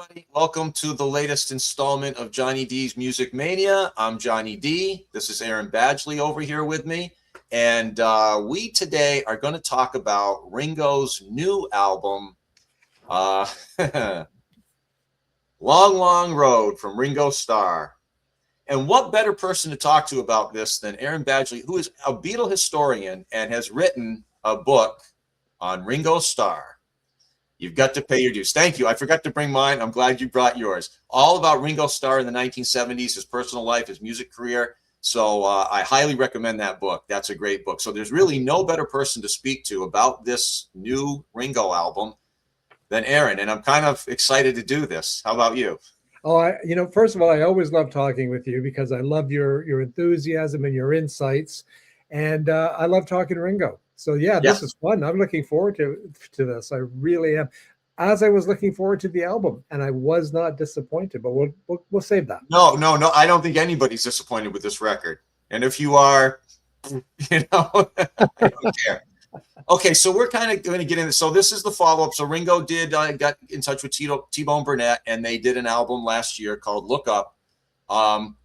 everybody. Welcome to the latest installment of Johnny D's Music Mania. I'm Johnny D. This is Aaron Badgley over here with me. And we today are going to talk about Ringo's new album, uh, Long, Long Road from Ringo Starr. And what better person to talk to about this than Aaron Badgley, who is a Beatle historian and has written a book on Ringo Starr. You've got to pay your dues. Thank you. I forgot to bring mine. I'm glad you brought yours. All about Ringo Starr in the 1970s, his personal life, his music career. So I highly recommend that book. That's a great book. So there's really no better person to speak to about this new Ringo album than Aaron. And I'm kind of excited to do this. How about you? Oh, first of all, I always love talking with you because I love your enthusiasm and your insights, and I love talking to Ringo. So yeah, this is fun. I'm looking forward to this. I really am. As I was looking forward to the album, and I was not disappointed. But we'll save that. No. I don't think anybody's disappointed with this record. And if you are, I don't care. Okay, so we're kind of going to get into. So this is the follow-up. So Ringo did got in touch with T-Bone Burnett, and they did an album last year called Look Up,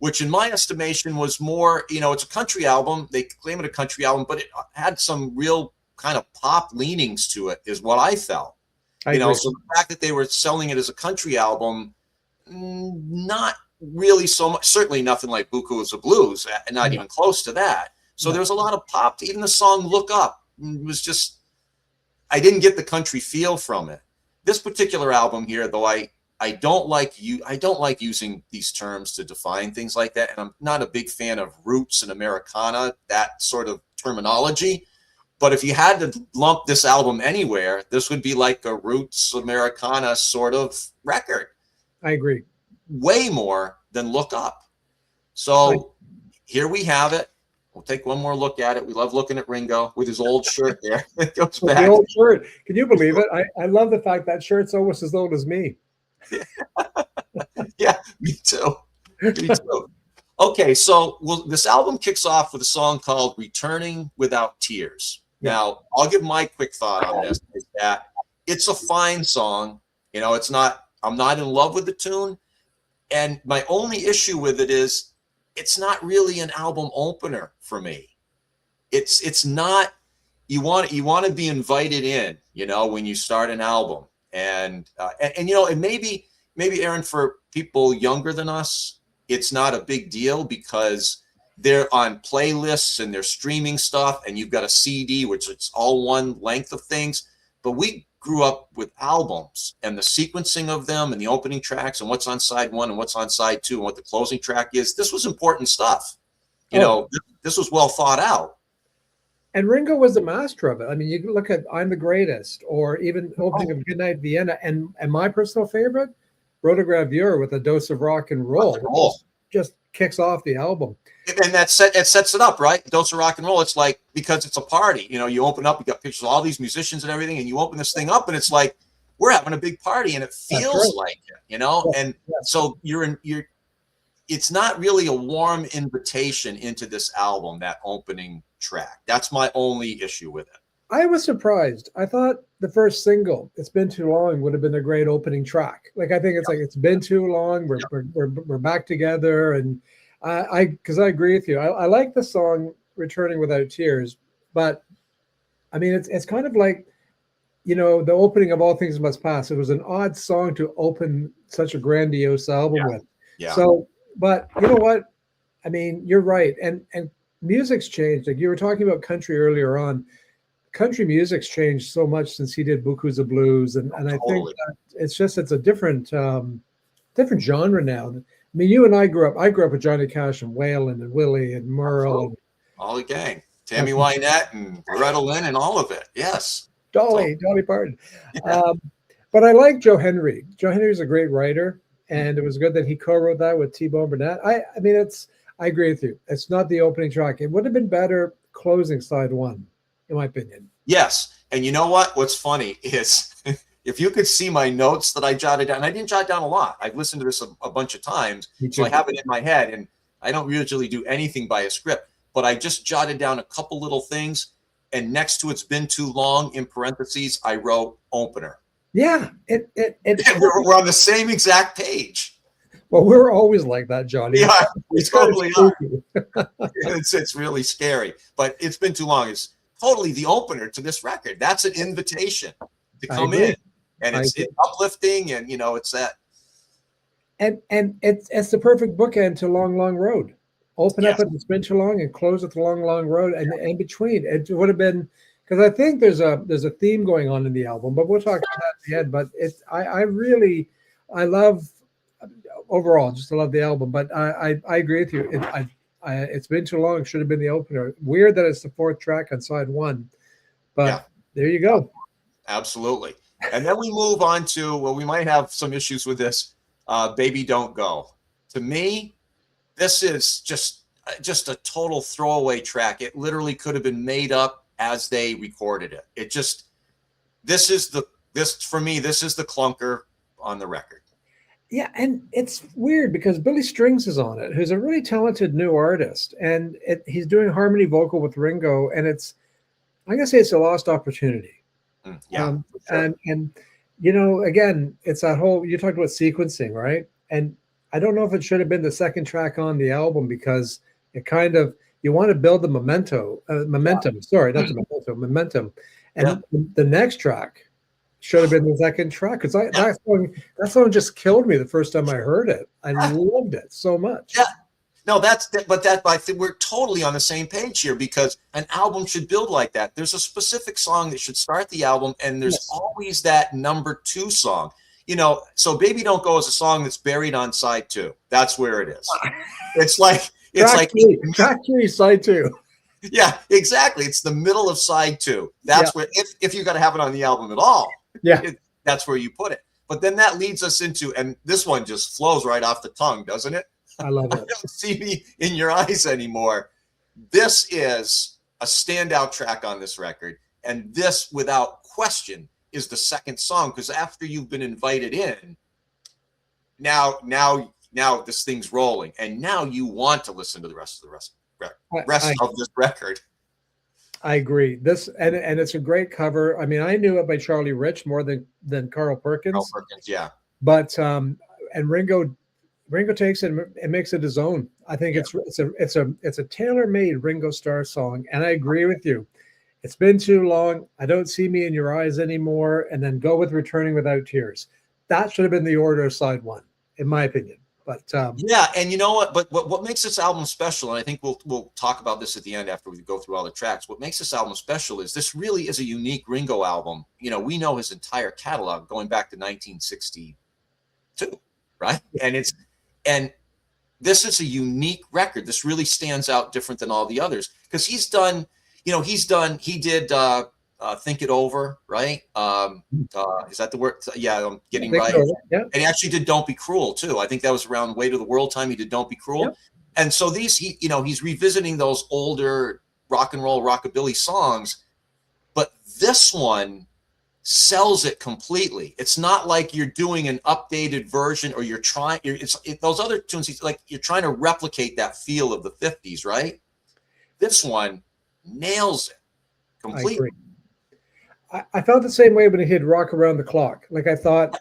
which in my estimation was more, it's a country album. They claim it a country album, but it had some real kind of pop leanings to it, is what I felt. So the fact that they were selling it as a country album, not really so much. Certainly nothing like Buku is a Blues, not even close to that. So there's a lot of pop. Even the song Look Up was just, I didn't get the country feel from it. This particular album here, though, I don't like using these terms to define things like that, and I'm not a big fan of roots and Americana, that sort of terminology. But if you had to lump this album anywhere, this would be like a roots Americana sort of record. I agree. Way more than Look Up. So here we have it. We'll take one more look at it. We love looking at Ringo with his old shirt there. It goes back. The old shirt. Can you believe it? I love the fact that shirt's almost as old as me. Yeah, me too. Me too. Okay, so this album kicks off with a song called Returning Without Tears. Now, I'll give my quick thought on this, is that it's a fine song. It's not, I'm not in love with the tune. And my only issue with it is it's not really an album opener for me. It's not, you want to be invited in, when you start an album. And maybe Aaron, for people younger than us, it's not a big deal because they're on playlists and they're streaming stuff, and you've got a CD, which it's all one length of things. But we grew up with albums and the sequencing of them and the opening tracks and what's on side one and what's on side two and what the closing track is. This was important stuff. This was well thought out. And Ringo was the master of it. I mean, you can look at I'm the Greatest, or even opening of Goodnight Vienna, and my personal favorite, Rotogravure with a dose of rock and roll. Just kicks off the album. And it sets it up, right? Dose of rock and roll. It's like, because it's a party, you open up, you got pictures of all these musicians and everything, and you open this thing up and it's like, we're having a big party, and it feels like it, and so it's not really a warm invitation into this album, that opening track. That's my only issue with it. I was surprised. I thought the first single, It's Been Too Long, would have been a great opening track. Like, I think it's like, it's been too long. We're back together. And because I agree with you. I like the song Returning Without Tears, but I mean, it's kind of like, the opening of All Things Must Pass. It was an odd song to open such a grandiose album with. Yeah. So, but you know what? I mean, you're right. And music's changed. Like you were talking about country earlier on. Country music's changed so much since he did Buku's a Blues, and I think that it's a different genre now. I mean, you and I grew up with Johnny Cash and Waylon and Willie and Merle and all the gang, Tammy Wynette and Loretta Lynn and all of it. Yes, Dolly Parton. Yeah. But I like Joe Henry. Joe Henry's a great writer, and it was good that he co-wrote that with T-Bone Burnett. I mean, I agree with you. It's not the opening track. It would have been better closing side one, in my opinion. Yes. And you know what? What's funny is if you could see my notes that I jotted down, and I didn't jot down a lot. I've listened to this a bunch of times, so I have it in my head, and I don't usually do anything by a script, but I just jotted down a couple little things, and next to It's Been Too Long, in parentheses, I wrote opener. Yeah, We're on the same exact page. well, we're always like that, Johnny. Yeah, we It's kind of totally are. spooky. It's really scary, but it's been too long. It's totally the opener to this record. That's an invitation to I come agree. in, and I it's agree. uplifting, and it's that. And it's the perfect bookend to Long Long Road. Open up Yes. at the Spin Too Long and close at the Long Long Road, and in between it would have been, because I think there's a theme going on in the album, but we'll talk about that at the end. But I really I love overall just I love the album, but I agree with you. It's been too long. Should have been the opener. Weird that it's the fourth track on side one, but Yeah. there you go. Absolutely. And then we move on to, well, we might have some issues with this. Baby Don't Go. To me, this is just a total throwaway track. It literally could have been made up as they recorded it. This is the clunker on the record. Yeah, and it's weird because Billy Strings is on it, who's a really talented new artist, and he's doing harmony vocal with Ringo, and I'm gonna say it's a lost opportunity. Yeah, sure. And again, it's that whole, you talked about sequencing, right? And I don't know if it should have been the second track on the album, because it kind of, you want to build the momentum. Sorry, not the momentum. And the next track should have been the second track, because that song just killed me the first time I heard it. I loved it so much. Yeah. No, I think we're totally on the same page here, because an album should build like that. There's a specific song that should start the album, and there's always that number two song. So Baby Don't Go is a song that's buried on side two. That's where it is. It's like track three, side two. Yeah, exactly. It's the middle of side two. That's where, if you got to have it on the album at all, that's where you put it. But then that leads us into, and this one just flows right off the tongue, doesn't it? I love it. I don't see me in your eyes anymore. This is a standout track on this record, and this, without question, is the second song, because after you've been invited in, now this thing's rolling, and now you want to listen to the rest of this record. I agree. This and it's a great cover. I mean, I knew it by Charlie Rich more than Carl Perkins. Carl Perkins, yeah. But and Ringo takes it and makes it his own. I think it's a tailor-made Ringo Starr song, and I agree with you. It's been too long. I don't see me in your eyes anymore, and then go with Returning Without Tears. That should have been the order of side one, in my opinion. But yeah, and you know what? But what makes this album special, and I think we'll talk about this at the end after we go through all the tracks. What makes this album special is this really is a unique Ringo album. We know his entire catalog going back to 1962, right? And this is a unique record. This really stands out different than all the others, because he did Think It Over, right? Is that the word? Yeah, I'm getting right. Yeah. And he actually did Don't Be Cruel too. I think that was around Way to the World time. He did Don't Be Cruel. Yeah. And so he's revisiting those older rock and roll rockabilly songs, but this one sells it completely. It's not like you're doing an updated version, or those other tunes, like you're trying to replicate that feel of the 50s, right? This one nails it completely. I felt the same way when he did Rock Around the Clock. Like, I thought,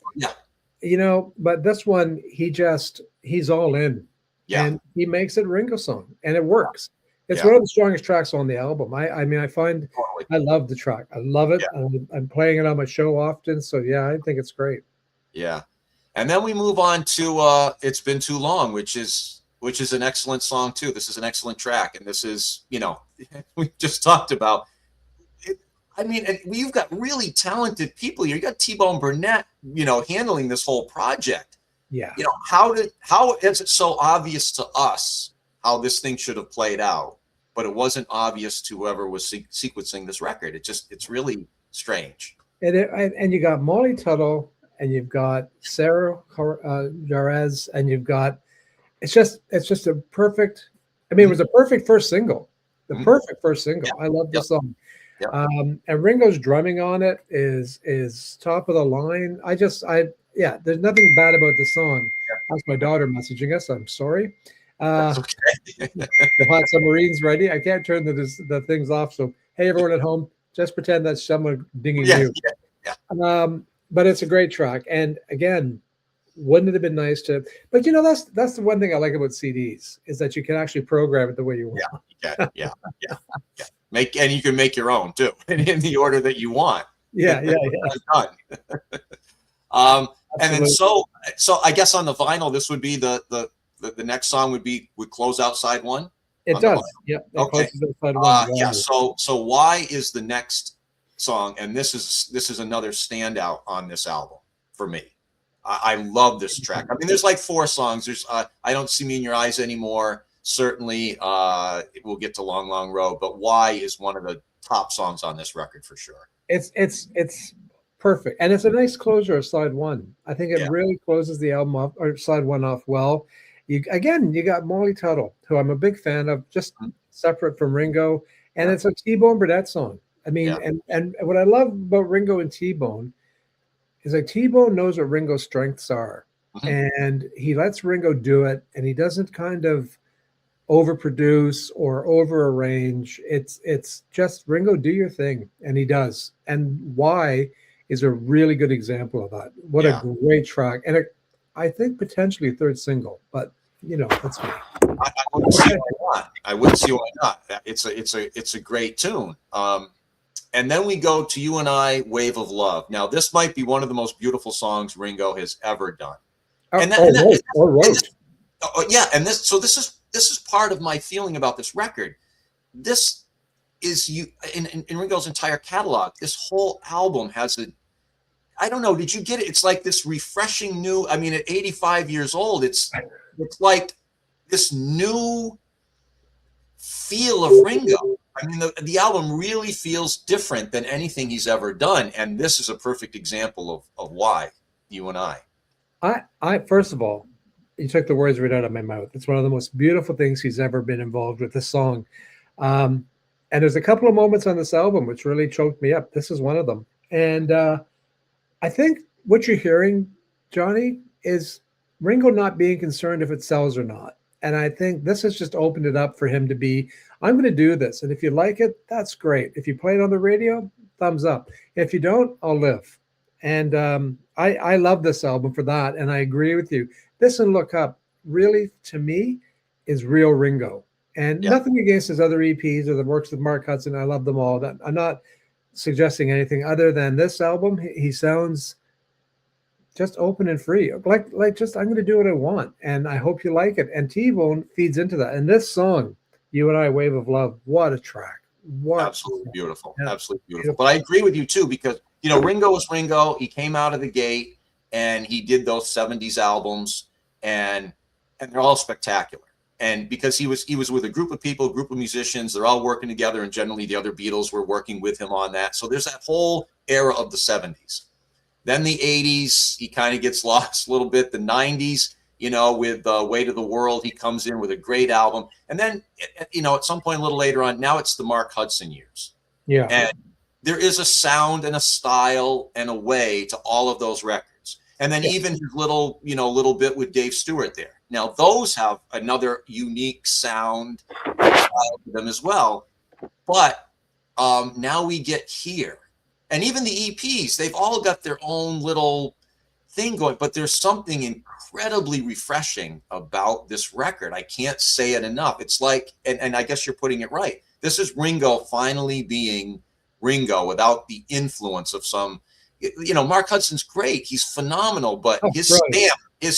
but this one, he's all in. Yeah. And he makes it a Ringo song, and it works. It's one of the strongest tracks on the album. I mean, I find I love the track. I love it. Yeah. I'm playing it on my show often. So yeah, I think it's great. Yeah. And then we move on to It's Been Too Long, which is an excellent song too. This is an excellent track. And this is, we just talked about it. I mean, you've got really talented people here. You got T-Bone Burnett, handling this whole project. Yeah. How is it so obvious to us how this thing should have played out, but it wasn't obvious to whoever was sequencing this record? It's really strange. And you got Molly Tuttle, and you've got Sarah Jarez, and you've got, it's just a perfect, I mean, it was a perfect first single. Perfect first single. Yeah. I love this song. Yeah. And Ringo's drumming on it is top of the line. There's nothing bad about the song. Yeah. That's my daughter messaging us. I'm sorry. That's okay. The Hot Submarine's ready. I can't turn the things off. So, hey, everyone at home, just pretend that's someone dinging you. Yeah. but it's a great track. And again, wouldn't it have been nice to? But that's the one thing I like about CDs is that you can actually program it the way you want. Yeah. And you can make your own too, in the order that you want. Yeah. Done. And then so I guess on the vinyl, this would be the next song would close out side one. It does. Yeah. Okay. Side one. Yeah. So why is the next song? And this is another standout on this album for me. I love this track. I mean, there's like 4 songs. There's I Don't See Me in Your Eyes Anymore. Certainly, we'll get to Long, Long Road. But Why is one of the top songs on this record for sure. It's perfect, and it's a nice closure of side one. I think it really closes the album off, or side one off well. You got Molly Tuttle, who I'm a big fan of, just separate from Ringo, and it's a T-Bone Burnett song. I mean, and what I love about Ringo and T-Bone is like T-Bone knows what Ringo's strengths are, and he lets Ringo do it, and he doesn't kind of overproduce or over arrange. It's just Ringo, do your thing, and he does. And Why is a really good example of that. What a great track, and I think potentially a third single, but that's me. I wouldn't see why not. I wouldn't see why not. It's a great tune. And then we go to You and I, Wave of Love. Now, this might be one of the most beautiful songs Ringo has ever done. This is part of my feeling about this record. This is in Ringo's entire catalog. This whole album has I don't know, did you get it? It's like this refreshing new, I mean, at 85 years old, it's like this new feel of Ringo. I mean, the album really feels different than anything he's ever done. And this is a perfect example of why, You and I. I first of all, you took the words right out of my mouth. It's one of the most beautiful things he's ever been involved with, this song. And there's a couple of moments on this album which really choked me up. This is one of them. And I think what you're hearing, Johnny, is Ringo not being concerned if it sells or not. And I think this has just opened it up for him to be, I'm going to do this. And if you like it, that's great. If you play it on the radio, thumbs up. If you don't, I'll live. And I love this album for that. And I agree with you. This and Look Up really, to me, is real Ringo. And nothing against his other EPs or the works with Mark Hudson. I love them all. I'm not suggesting anything other than this album. He sounds just open and free, like just I'm going to do what I want, and I hope you like it. And T-Bone feeds into that. And this song, You and I, Wave of Love, what a track! Absolutely beautiful, absolutely beautiful. But I agree with you too, because Ringo was Ringo. He came out of the gate and he did those '70s albums, and they're all spectacular. And because he was with a group of people, a group of musicians, they're all working together, and generally the other Beatles were working with him on that. So there's that whole era of the '70s. Then the 80s, he kind of gets lost a little bit. The 90s, with Weight of the World, he comes in with a great album. And then, at some point a little later on, now it's the Mark Hudson years. Yeah. And there is a sound and a style and a way to all of those records. And then even his little bit with Dave Stewart there. Now, those have another unique sound style to them as well. But now we get here. And even the EPs, they've all got their own little thing going, but there's something incredibly refreshing about this record. I can't say it enough. It's like, and I guess you're putting it right. This is Ringo finally being Ringo without the influence of some, Mark Hudson's great. He's phenomenal, but his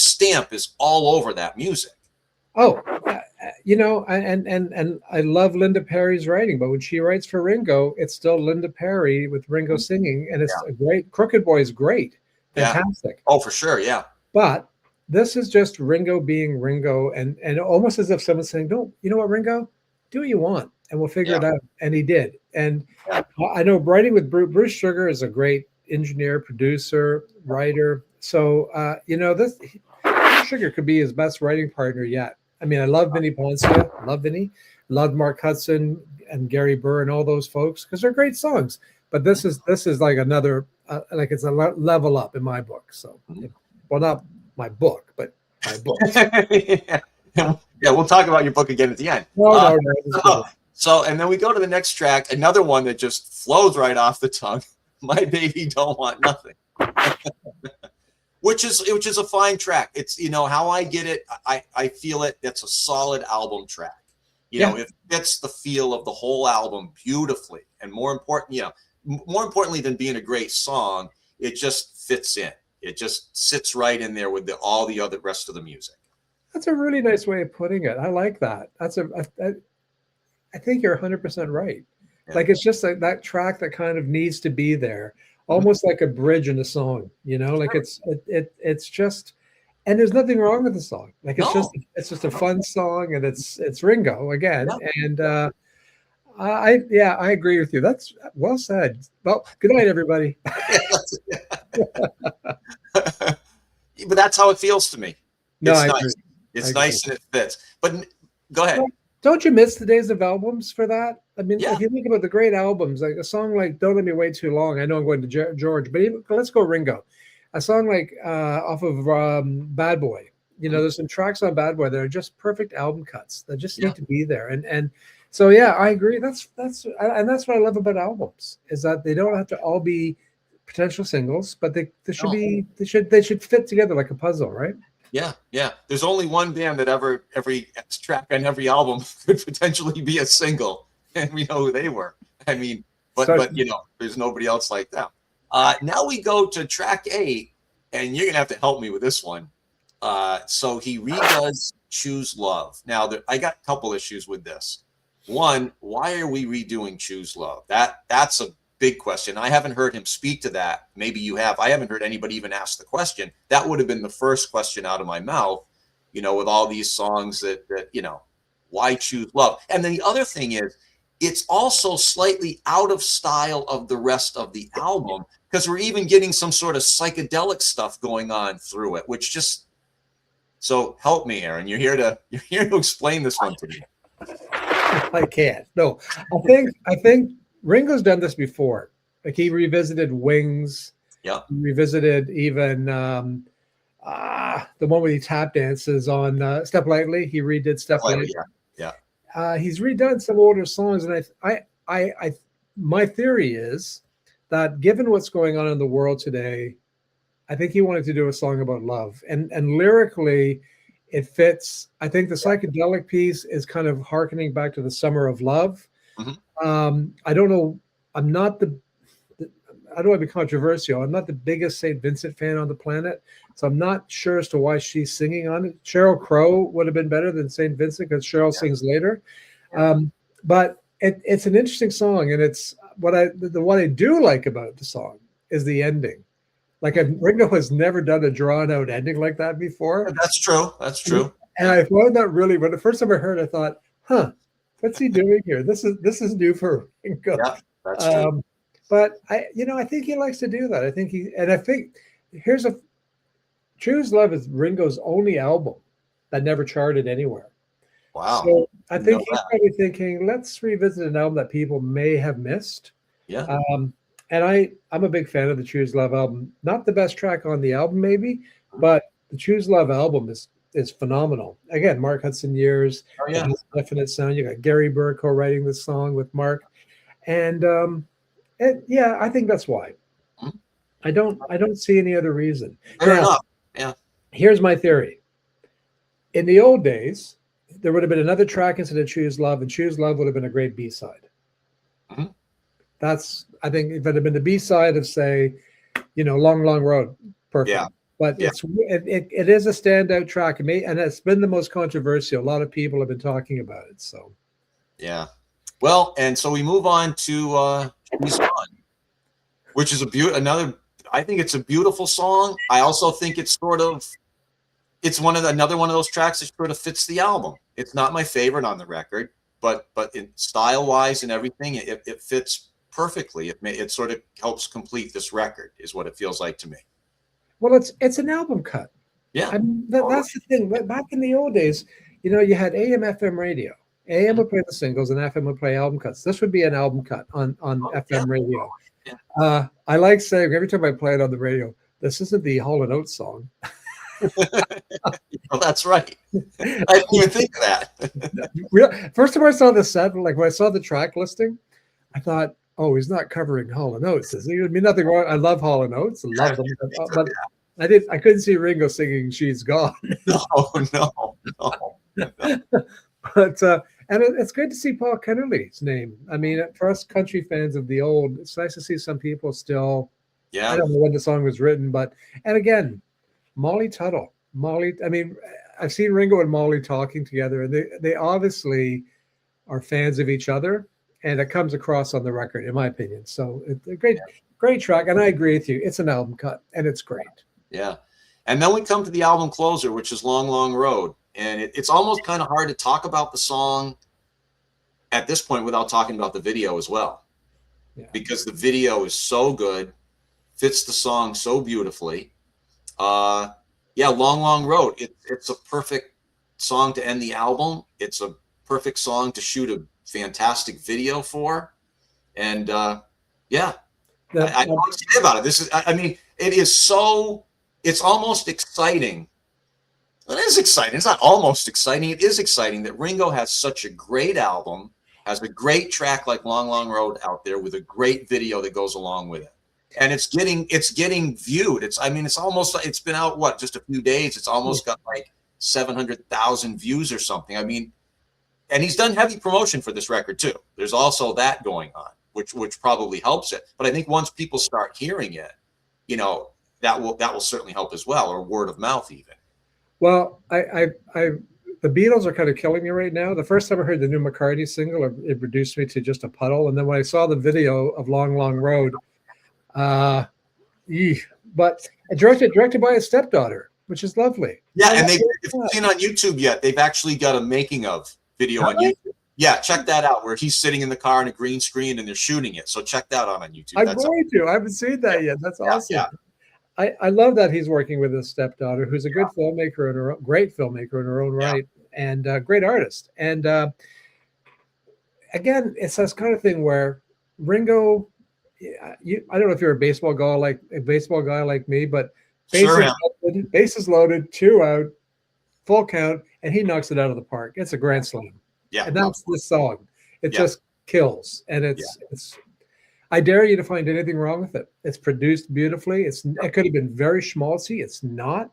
stamp is all over that music. Oh, and I love Linda Perry's writing, but when she writes for Ringo, it's still Linda Perry with Ringo singing, and it's a great. Crooked Boy is great, fantastic. Oh, for sure, yeah. But this is just Ringo being Ringo, and almost as if someone's saying, "No, you know what, Ringo, do what you want, and we'll figure it out." And he did. And I know writing with Bruce Sugar is a great engineer, producer, writer. So this Sugar could be his best writing partner yet. I mean, I love Vinnie Poncia, love Vinnie, love Mark Hudson and Gary Burr and all those folks because they're great songs. But this is like another, it's a level up in my book. So, well, not my book, but my book. We'll talk about your book again at the end. No. So, and then we go to the next track, another one that just flows right off the tongue. My Baby Don't Want Nothing. which is a fine track. It's, how I get it. I feel it. It's a solid album track. It fits the feel of the whole album beautifully, and more importantly than being a great song, it just fits in. It just sits right in there with all the other rest of the music. That's a really nice way of putting it. I like that. I think you're 100% right. Yeah. Like, it's just like that track that kind of needs to be there, almost like a bridge in a song, like it's just, and there's nothing wrong with the song. Like, it's just a fun song, and it's Ringo again. Yeah. And I agree with you. That's well said. Well, good night, everybody. But that's how it feels to me. No, it's I nice. agree. It's nice and it fits. But go ahead. Well, don't you miss the days of albums for that? I mean, Yeah. if you think about the great albums, like a song like "Don't Let Me Wait Too Long," I know I'm going to George, but let's go Ringo. A song like off of Bad Boy. There's some tracks on Bad Boy that are just perfect album cuts that just need to be there. And so I agree. That's what I love about albums, is that they don't have to all be potential singles, but they should fit together like a puzzle, right? Yeah. There's only one band that every track on every album could potentially be a single, and we know who they were. I mean, but there's nobody else like them. Now we go to track 8, and you're gonna have to help me with this one. So he redoes "Choose Love." Now, I got a couple issues with this. One, why are we redoing "Choose Love"? That's a big question. I haven't heard him speak to that. Maybe you have. I haven't heard anybody even ask the question. That would have been the first question out of my mouth, with all these songs that why choose love? And then the other thing is, it's also slightly out of style of the rest of the album, because we're even getting some sort of psychedelic stuff going on through it, which just, so help me, Aaron. You're here to explain this one to me. I can't. No, I think Ringo's done this before. Like, he revisited Wings. Yeah. He revisited even the one where he tap dances on Step Lightly. He redid Step Lightly. Yeah. He's redone some older songs, and I my theory is that, given what's going on in the world today, I think he wanted to do a song about love, and lyrically, it fits. I think the psychedelic piece is kind of hearkening back to the Summer of Love. Mm-hmm. I don't know. I don't want to be controversial. I'm not the biggest St. Vincent fan on the planet, so I'm not sure as to why she's singing on it. Sheryl Crow would have been better than St. Vincent, because Cheryl sings later. But it's an interesting song, and it's what I do like about the song is the ending. Like, Ringo has never done a drawn out ending like that before. That's true. And I found that really, when the first time I heard it, I thought, what's he doing here? This is new for Ringo. Yeah, that's true. But I think he likes to do that. I think Choose Love is Ringo's only album that never charted anywhere. Wow. So I think he's probably thinking, let's revisit an album that people may have missed. Yeah. And I'm a big fan of the Choose Love album. Not the best track on the album, maybe, but the Choose Love album is phenomenal. Again, Mark Hudson Years, Definite Sound. You got Gary Burr co-writing this song with Mark, and I think that's why. I don't see any other reason. Fair enough. Yeah. Here's my theory. In the old days, there would have been another track instead of Choose Love, and Choose Love would have been a great B-side. Mm-hmm. I think if it had been the B-side of, say, Long, Long Road, perfect. Yeah. But it is a standout track, and it's been the most controversial. A lot of people have been talking about it. So, yeah. Well, and so we move on to Choose One, which is I think it's a beautiful song. I also think it's another one of those tracks that sort of fits the album. It's not my favorite on the record, but in style-wise and everything, it fits perfectly. It sort of helps complete this record, is what it feels like to me. Well, it's an album cut. Yeah. I mean, that's the thing. Back in the old days, you had AM, FM radio. AM would play the singles, and FM would play album cuts. This would be an album cut on FM radio. Yeah. I like saying, every time I play it on the radio, this isn't the Hall & Oates song. Well, that's right. I didn't even think of that. First time I saw the set, like when I saw the track listing, I thought, Oh, he's not covering Hall and Oates, is he? I mean, nothing wrong. I love Hall and Oates. I love them, but I couldn't see Ringo singing "She's Gone." No, no, no. But and it's great to see Paul Kennerly's name. I mean, for us country fans of the old, it's nice to see some people still. Yeah. I don't know when the song was written, but and again, Molly Tuttle. I mean, I've seen Ringo and Molly talking together, and they obviously are fans of each other, and it comes across on the record, in my opinion. So it's a great track, and I agree with you. It's an album cut, and it's great. Yeah. And then we come to the album closer, which is Long, Long Road. And it's almost kind of hard to talk about the song at this point without talking about the video as well. Yeah. Because the video is so good, fits the song so beautifully. Yeah, Long, Long Road. It's a perfect song to end the album. It's a perfect song to shoot a fantastic video for. And yeah, I don't know what to say about it. I mean, it is so, it's almost exciting. It is exciting. It's not almost exciting. It is exciting that Ringo has such a great album, has a great track like Long, Long Road out there with a great video that goes along with it. And it's getting viewed. It's been out, just a few days. It's almost got like 700,000 views or something. I mean, and he's done heavy promotion for this record too. There's also that going on, which probably helps it. But I think once people start hearing it, that will certainly help as well, or word of mouth even. Well, the Beatles are kind of killing me right now. The first time I heard the new McCartney single, it reduced me to just a puddle. And then when I saw the video of Long, Long Road, but directed by his stepdaughter, which is lovely. Yeah, and if you've seen on YouTube yet, they've actually got a making of video on YouTube. Yeah, check that out, where he's sitting in the car on a green screen and they're shooting it. So check that out on YouTube. I'm going to. I haven't seen that yet. That's awesome. Yeah. I love that he's working with his stepdaughter, who's a good filmmaker and great filmmaker in her own right, and a great artist. And again, it's this kind of thing where Ringo, I don't know if you're a baseball guy like me, but bases loaded, 2 out, full count, and he knocks it out of the park. It's a grand slam. Yeah, and that's this song. It just kills, and it's. I dare you to find anything wrong with it. It's produced beautifully. It could have been very schmaltzy. It's not.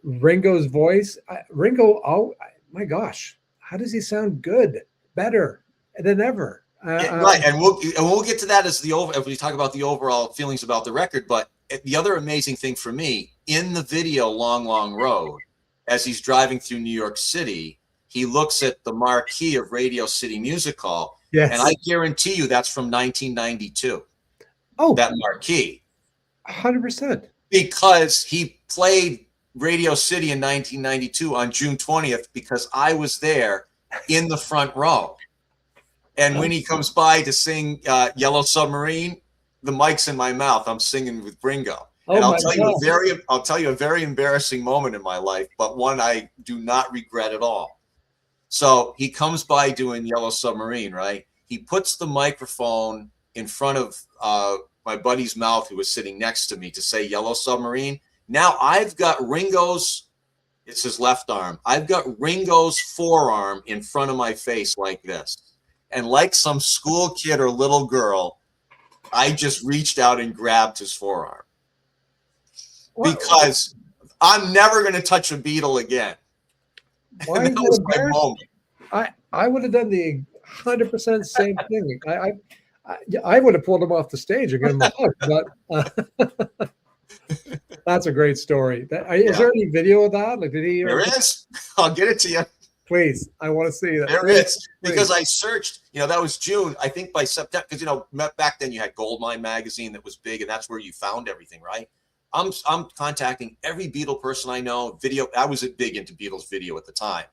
Ringo's voice. Ringo, oh my gosh, how does he sound good? Better than ever. Right, and we'll get to that as we talk about the overall feelings about the record. But the other amazing thing for me in the video, Long, Long Road, as he's driving through New York City, he looks at the marquee of Radio City Music Hall. Yes. And I guarantee you that's from 1992. Oh, that marquee. 100%. Because he played Radio City in 1992 on June 20th, because I was there in the front row. And when he comes by to sing Yellow Submarine, the mic's in my mouth. I'm singing with Ringo. And I'll tell you a very embarrassing moment in my life, but one I do not regret at all. So he comes by doing Yellow Submarine, right? He puts the microphone in front of my buddy's mouth, who was sitting next to me, to say Yellow Submarine. Now I've got Ringo's, it's his left arm. I've got Ringo's forearm in front of my face like this. And like some school kid or little girl, I just reached out and grabbed his forearm. Because I'm never going to touch a Beatle again. Why that was my moment. I would have done the 100% same thing. I would have pulled him off the stage and given him a hug. But that's a great story. Is there any video of that? Like, did he? There is. I'll get it to you. Please, I want to see that. There is, because I searched. That was June. I think by September, because back then you had Goldmine magazine that was big, and that's where you found everything, right? I'm contacting every Beatle person I know. Video. I was big into Beatles video at the time.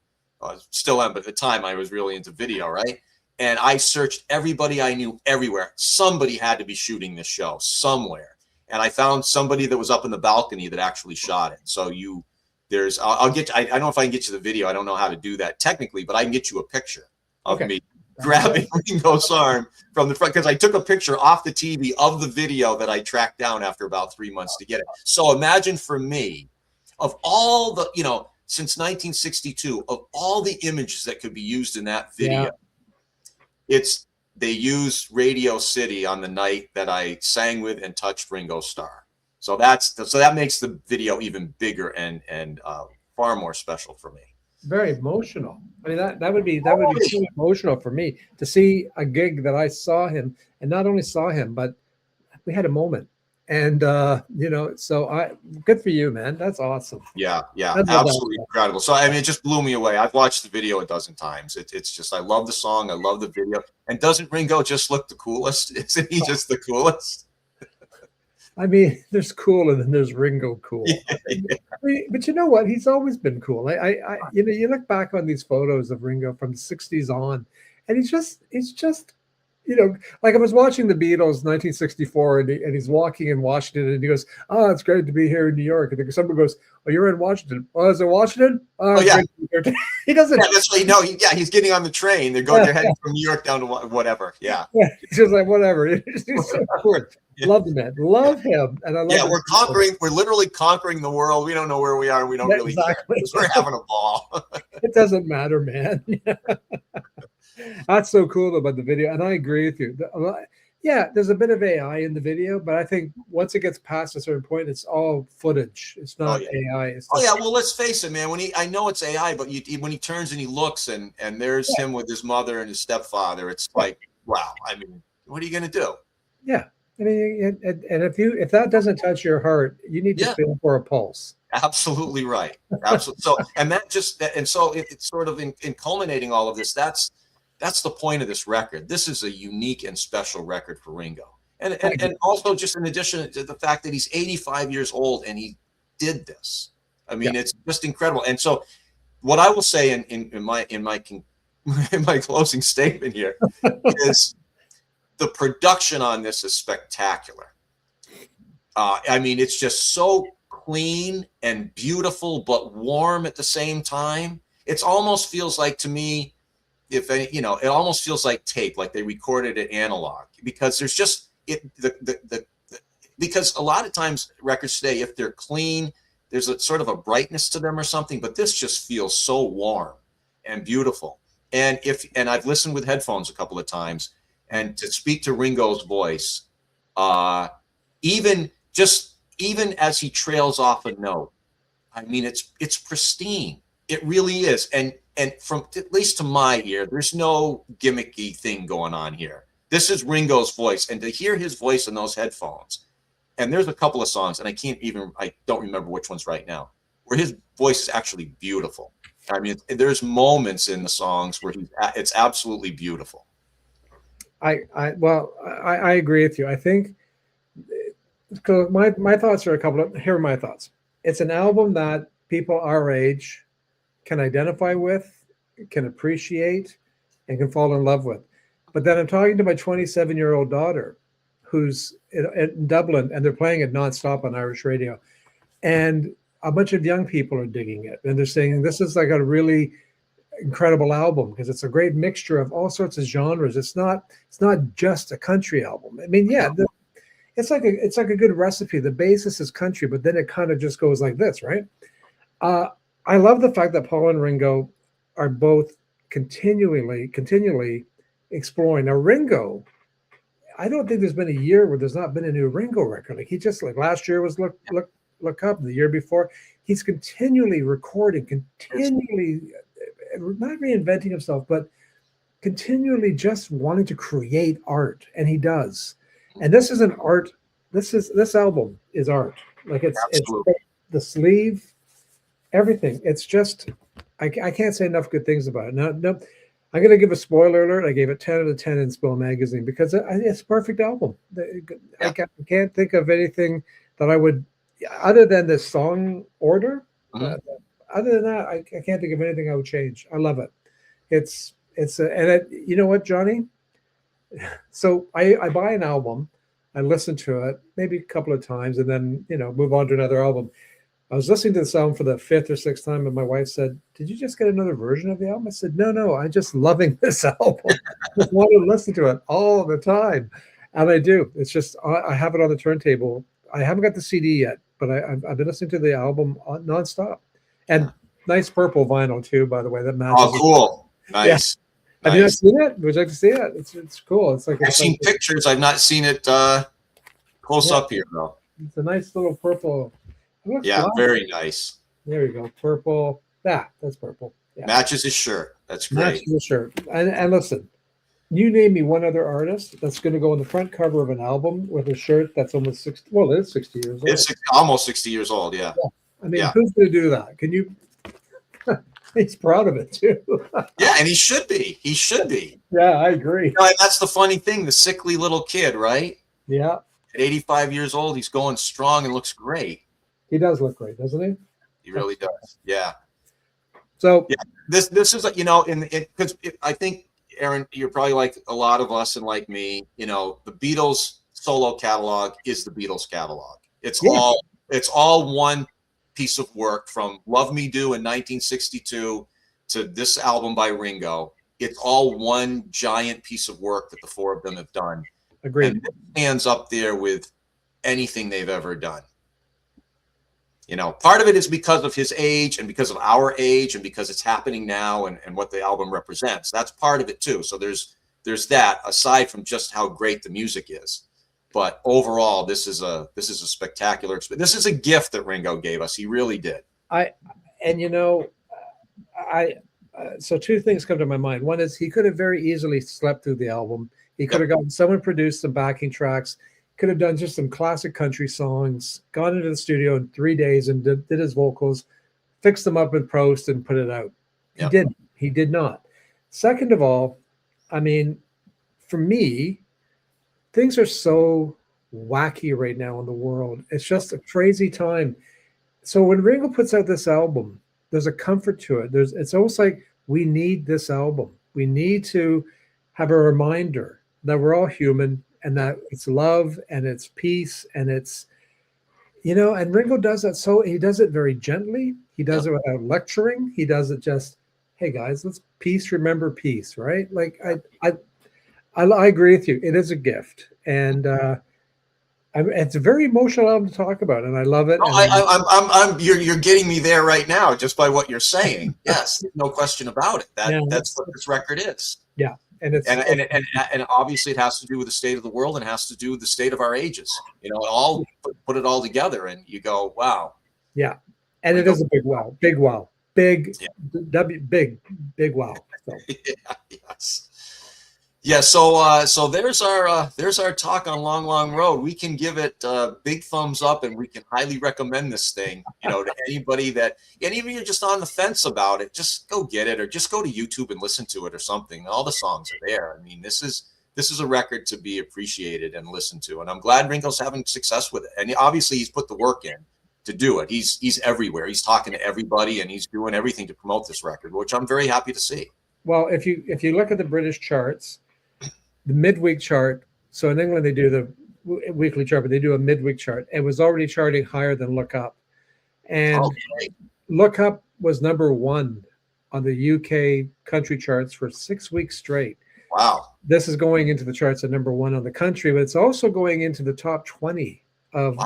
I still am, but at the time I was really into video, right? And I searched everybody I knew everywhere. Somebody had to be shooting this show somewhere, and I found somebody that was up in the balcony that actually shot it. So I'll get. I don't know if I can get you the video. I don't know how to do that technically, but I can get you a picture of me grabbing Ringo's arm from the front, because I took a picture off the TV of the video that I tracked down after about 3 months to get it. So imagine, for me, of all the, since 1962, of all the images that could be used in that video, it's they used Radio City on the night that I sang with and touched Ringo Starr. So that makes the video even bigger and far more special for me. Very emotional. I mean, that would be so emotional for me to see a gig that I saw him, and not only saw him, but we had a moment. And so good for you, man. That's awesome. Yeah, absolutely incredible. So I mean, it just blew me away. I've watched the video a dozen times. It's just, I love the song, I love the video. And doesn't Ringo just look the coolest? Isn't he just the coolest? I mean, there's cool and then there's Ringo cool. Yeah. But you know what? He's always been cool. You look back on these photos of Ringo from the 60s on, and he's just like I was watching the Beatles 1964, and he's walking in Washington, and he goes, "Oh, it's great to be here in New York." And then someone goes, "Oh, you're in Washington? Oh, is it Washington?" Oh yeah. He doesn't. Yeah, that's what he's getting on the train. They're heading from New York down to whatever. Yeah. He's just like, whatever. He's so cool. Yeah. Love the man. Love him. And I love we're literally conquering the world. We don't know where we are. We don't really care. We're having a ball. It doesn't matter, man. That's so cool about the video. And I agree with you. Yeah, there's a bit of AI in the video, but I think once it gets past a certain point, it's all footage. It's not AI. Well, let's face it, man. I know it's AI, but when he turns and he looks and there's him with his mother and his stepfather, it's like, wow. I mean, what are you going to do? Yeah. I mean, and if that doesn't touch your heart, you need to feel for a pulse. Absolutely right. Absolutely. So, it's sort of in culminating all of this. That's the point of this record. This is a unique and special record for Ringo. And also, just in addition to the fact that he's 85 years old and he did this. I mean, it's just incredible. And so what I will say in my closing statement here is the production on this is spectacular. I mean, it's just so clean and beautiful, but warm at the same time. It almost feels like, to me, it almost feels like tape, like they recorded it analog, because there's just because a lot of times records today, if they're clean, there's a sort of a brightness to them or something, but this just feels so warm and beautiful. And I've listened with headphones a couple of times, and to speak to Ringo's voice, even as he trails off a note, I mean, it's pristine. It really is. And from, at least to my ear, there's no gimmicky thing going on here. This is Ringo's voice, and to hear his voice in those headphones, and there's a couple of songs, and I don't remember which ones right now, where his voice is actually beautiful. I mean, there's moments in the songs where it's absolutely beautiful. I agree with you. I think my thoughts are here are my thoughts. It's an album that people our age can identify with, can appreciate, and can fall in love with. But then I'm talking to my 27-year-old daughter who's in Dublin, and they're playing it nonstop on Irish radio. And a bunch of young people are digging it. And they're saying this is like a really incredible album because it's a great mixture of all sorts of genres. It's not just a country album. I mean, it's like a good recipe. The basis is country, but then it kind of just goes like this, right? I love the fact that Paul and Ringo are both continually exploring. Now, Ringo, I don't think there's been a year where there's not been a new Ringo record. Like he just, like last year was Look Up, the year before. He's continually recording, continually not reinventing himself, but continually just wanting to create art, and he does. And this is an art. This album is art. Like it's the sleeve, everything. It's just I can't say enough good things about it. No, I'm going to give a spoiler alert. I gave it 10 out of 10 in Spill Magazine because it's a perfect album. I can't think of anything that I would, other than the song order. Other than that, I can't think of anything I would change. I love it. You know what, Johnny? So I buy an album, I listen to it maybe a couple of times, and then move on to another album. I was listening to this album for the 5th or 6th time, and my wife said, "Did you just get another version of the album?" I said, No, I'm just loving this album. I just want to listen to it all the time, and I do. It's just I have it on the turntable. I haven't got the CD yet, but I've been listening to the album nonstop. And nice purple vinyl too, by the way. That matches. Oh, cool! Nice. Have you not Nice. seen it? Would you like to see it? It's cool. It's like I've seen pictures. I've not seen it close yeah, up here though. it's a nice little purple. It looks Yeah, black. very nice. There we go. Purple. That's purple. Yeah. Matches his shirt. That's great. Matches the shirt. And listen, you name me one other artist that's going to go on the front cover of an album with a shirt that's almost 60. Well, it is 60 years old. It's almost 60 years old. Yeah. I mean, Yeah. who's going to do that? Can you? He's proud of it too. Yeah, and he should be. He should be. Yeah, I agree. You know, and that's the funny thing. The sickly little kid, right? Yeah, At 85 years old, he's going strong and looks great. he does look great, doesn't he? He really does. Yeah. So Yeah. This is, you know, because I think, Aaron, you're probably like a lot of us and like me, you know, the Beatles solo catalog is the Beatles catalog. It's all one piece of work, from Love Me Do in 1962 to this album by Ringo. It's all one giant piece of work that the four of them have done. agreed. And it stands up there with anything they've ever done. You know, part of it is because of his age and because of our age and because it's happening now and what the album represents. That's part of it too. So there's that, aside from just how great the music is. But overall, this is a spectacular experience. This is a gift that Ringo gave us. He really did. So two things come to my mind. One is he could have very easily slept through the album. He could have gotten someone produced some backing tracks, could have done just some classic country songs, gone into the studio in 3 days and did his vocals, fixed them up in post and put it out. He didn't. He did not. Second of all, I mean, for me, things are so wacky right now in the world. It's just a crazy time. So when Ringo puts out this album, there's a comfort to it. It's almost like we need this album. We need to have a reminder that we're all human and that it's love and it's peace and it's, you know, and Ringo does that. So he does it very gently. He does it without lecturing. He does it just, hey guys, let's peace, remember peace, right? Like I agree with you. It is a gift. And it's a very emotional album to talk about, and I love it. You're getting me there right now just by what you're saying. Yes, no question about it. That's what this record is. Yeah, and and obviously it has to do with the state of the world and has to do with the state of our ages. You know, put it all together, and you go, wow. Yeah, and it is a big wow, big wow, big wow. So. Yes. Yeah, so there's our talk on Long Road. We can give it big thumbs up, and we can highly recommend this thing, you know, to anybody and even if you're just on the fence about it, just go get it, or just go to YouTube and listen to it or something. All the songs are there. I mean, this is a record to be appreciated and listened to, and I'm glad Ringo's having success with it. And obviously, he's put the work in to do it. He's everywhere. He's talking to everybody, and he's doing everything to promote this record, which I'm very happy to see. Well, if you look at the British charts. The midweek chart. So in England, they do the weekly chart, but they do a midweek chart. It was already charting higher than Look Up. And Look Up was #1 on the UK country charts for 6 weeks straight. Wow. This is going into the charts at #1 on the country, but it's also going into the top 20 of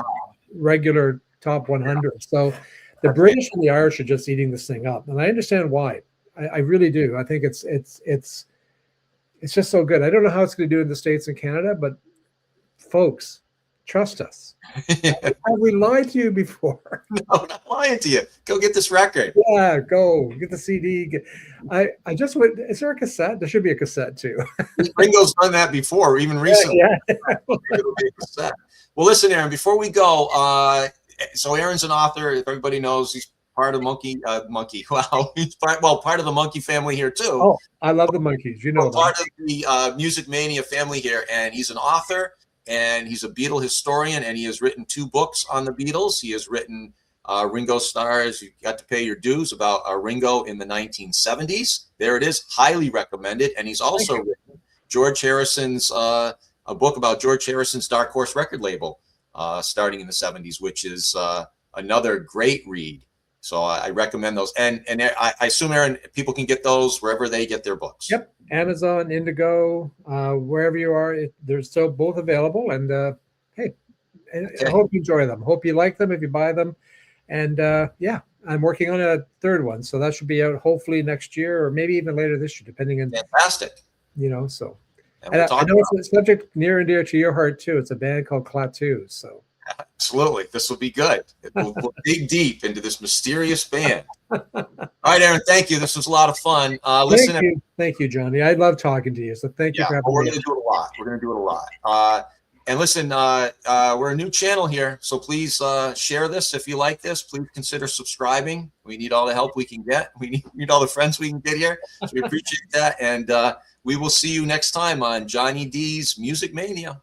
regular top 100. So the British and the Irish are just eating this thing up. And I understand why. I really do. I think it's just so good. I don't know how it's going to do in the States and Canada, but folks, trust us. Have we lied to you before? No, I'm not lying to you. Go get this record. Yeah, go get the CD. I just went. Is there a cassette? There should be a cassette too. Ringo's done that before, even recently. Yeah. Well, listen, Aaron. Before we go, so Aaron's an author. If everybody knows, he's part of Monkey. Wow, he's part of the Monkey family here too. Oh, I love the Monkeys. You know, part of the Music Mania family here, and he's an author and he's a Beatle historian, and he has written 2 books on the Beatles. He has written Ringo Starr's "You Got to Pay Your Dues" about Ringo in the 1970s. There it is, highly recommended. And he's also written George Harrison's a book about George Harrison's Dark Horse record label starting in the 70s, which is another great read. So I recommend those. And I assume, Aaron, people can get those wherever they get their books. Yep. Amazon, Indigo, wherever you are, they're still both available. And hey, I hope you enjoy them. Hope you like them if you buy them. And I'm working on a third one, so that should be out hopefully next year or maybe even later this year, depending on, Fantastic. so. And And we'll I talk know it's a subject near and dear to your heart too. It's a band called Klaatu. So absolutely. This will be good. We'll dig deep into this mysterious band. All right, Aaron, thank you. This was a lot of fun. Listen, thank you, Johnny. I love talking to you. So thank you yeah, for having well, we're me. going to do it a lot. We're going to do it a lot. And listen, we're a new channel here, so please share this if you like this. Please consider subscribing. We need all the help we can get. We need all the friends we can get here. So we appreciate that. And we will see you next time on Johnny D's Music Mania.